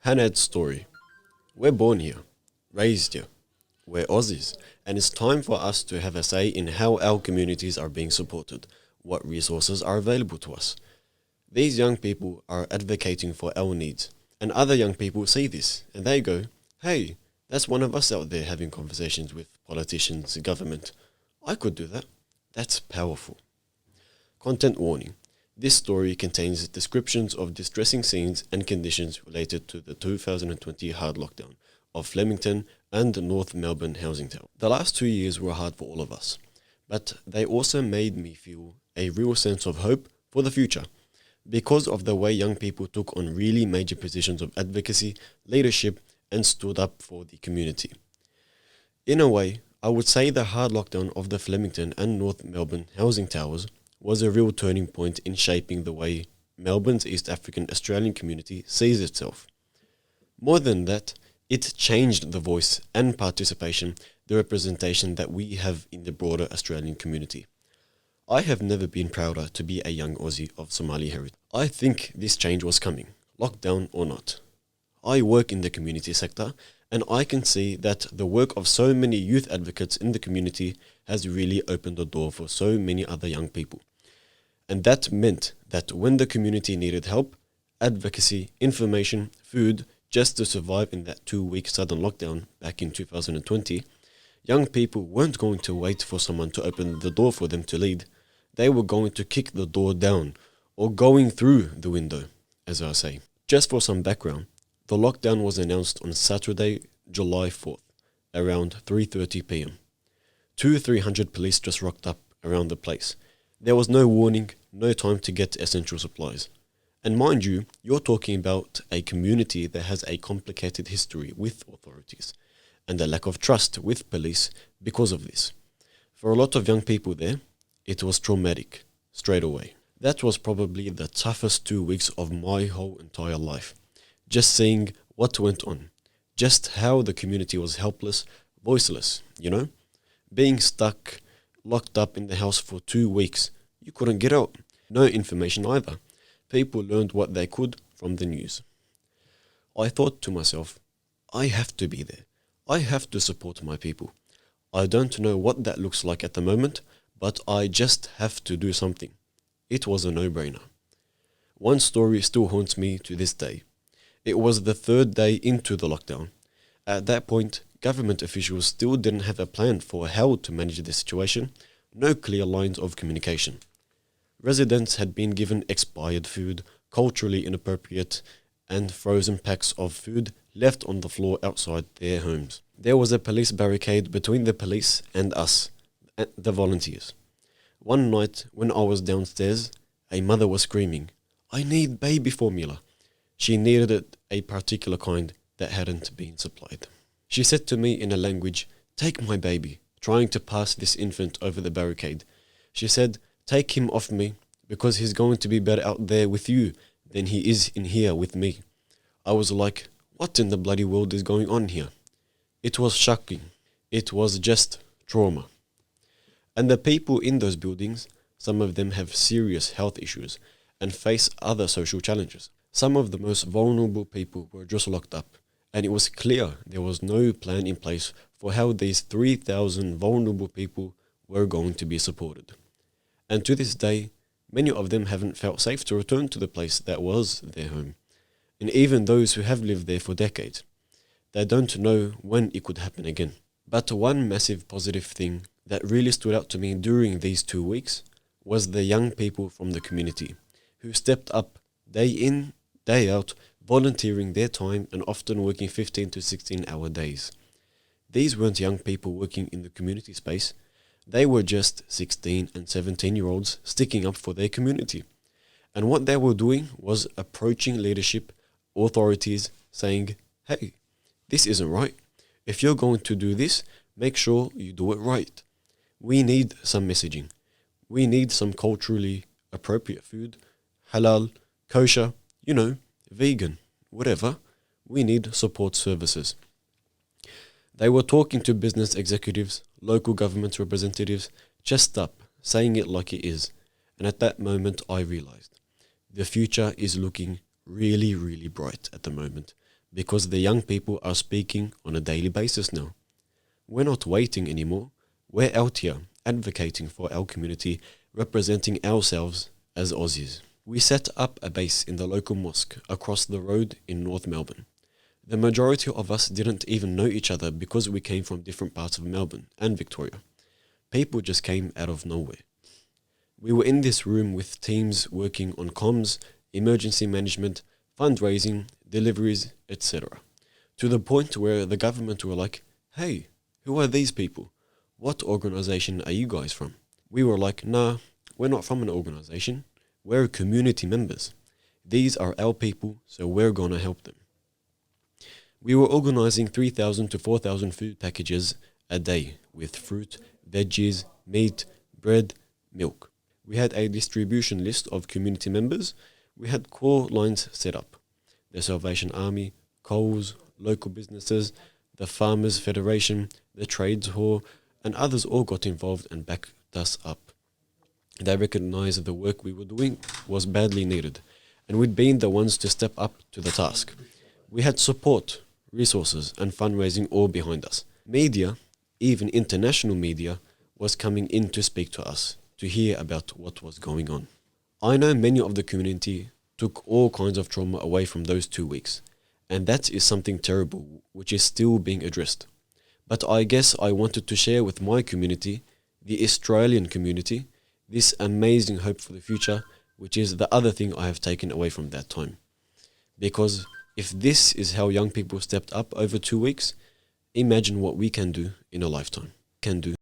Hanad's story. We're born here, raised here. We're Aussies, and it's time for us to have a say in how our communities are being supported, what resources are available to us. These young people are advocating for our needs, and other young people see this, and they go, hey, that's one of us out there having conversations with politicians, government. I could do that. That's powerful. Content warning. This story contains descriptions of distressing scenes and conditions related to the 2020 hard lockdown of Flemington and North Melbourne housing town. The last 2 years were hard for all of us, but they also made me feel a real sense of hope for the future because of the way young people took on really major positions of advocacy, leadership, and stood up for the community. In a way, I would say the hard lockdown of the Flemington and North Melbourne housing towers was a real turning point in shaping the way Melbourne's East African Australian community sees itself. More than that, it changed the voice and participation, the representation that we have in the broader Australian community. I have never been prouder to be a young Aussie of Somali heritage. I think this change was coming, lockdown or not. I work in the community sector, and I can see that the work of so many youth advocates in the community has really opened the door for so many other young people. And that meant that when the community needed help, advocacy, information, food, just to survive in that 2-week sudden lockdown back in 2020, young people weren't going to wait for someone to open the door for them to lead. They were going to kick the door down, or going through the window, as I say. Just for some background, the lockdown was announced on Saturday, July 4th, around 3:30 p.m. 300 police just rocked up around the place. There was no warning, no time to get essential supplies. And mind you, you're talking about a community that has a complicated history with authorities and a lack of trust with police because of this. For a lot of young people there, it was traumatic, straight away. That was probably the toughest 2 weeks of my whole entire life. Just seeing what went on, just how the community was helpless, voiceless, being stuck, locked up in the house for 2 weeks. You couldn't get out. No information either. People learned what they could from the news. I thought to myself, I have to be there. I have to support my people. I don't know what that looks like at the moment, but I just have to do something. It was a no-brainer. One story still haunts me to this day. It was the 3rd day into the lockdown. At that point, government officials still didn't have a plan for how to manage the situation, no clear lines of communication. Residents had been given expired food, culturally inappropriate, and frozen packs of food left on the floor outside their homes. There was a police barricade between the police and us, the volunteers. One night, when I was downstairs, a mother was screaming, "I need baby formula." She needed a particular kind that hadn't been supplied. She said to me in a language, "Take my baby," trying to pass this infant over the barricade. She said, "Take him off me, because he's going to be better out there with you than he is in here with me." I was like, what in the bloody world is going on here? It was shocking. It was just trauma. And the people in those buildings, some of them have serious health issues and face other social challenges. Some of the most vulnerable people were just locked up, and it was clear there was no plan in place for how these 3,000 vulnerable people were going to be supported. And to this day, many of them haven't felt safe to return to the place that was their home. And even those who have lived there for decades, they don't know when it could happen again. But one massive positive thing that really stood out to me during these 2 weeks was the young people from the community who stepped up day in, day out, volunteering their time and often working 15 to 16-hour days. These weren't young people working in the community space. They were just 16 and 17-year-olds sticking up for their community. And what they were doing was approaching leadership, authorities, saying, "Hey, this isn't right. If you're going to do this, make sure you do it right. We need some messaging. We need some culturally appropriate food, halal, kosher, vegan, whatever. We need support services." They were talking to business executives, local government representatives, just up, saying it like it is. And at that moment, I realized the future is looking really, really bright at the moment, because the young people are speaking on a daily basis now. We're not waiting anymore. We're out here advocating for our community, representing ourselves as Aussies. We set up a base in the local mosque across the road in North Melbourne. The majority of us didn't even know each other because we came from different parts of Melbourne and Victoria. People just came out of nowhere. We were in this room with teams working on comms, emergency management, fundraising, deliveries, etc. To the point where the government were like, "Hey, who are these people? What organization are you guys from?" We were like, "Nah, we're not from an organization. We're community members. These are our people, so we're gonna help them." We were organizing 3,000 to 4,000 food packages a day with fruit, veggies, meat, bread, milk. We had a distribution list of community members. We had core lines set up. The Salvation Army, Coles, local businesses, the Farmers Federation, the Trades Hall, and others all got involved and backed us up. They recognized the work we were doing was badly needed, and we'd been the ones to step up to the task. We had support, resources, and fundraising all behind us. Media, even international media, was coming in to speak to us, to hear about what was going on. I know many of the community took all kinds of trauma away from those 2 weeks, and that is something terrible, which is still being addressed. But I guess I wanted to share with my community, the Australian community, this amazing hope for the future, which is the other thing I have taken away from that time. Because if this is how young people stepped up over 2 weeks, imagine what we can do in a lifetime. Can do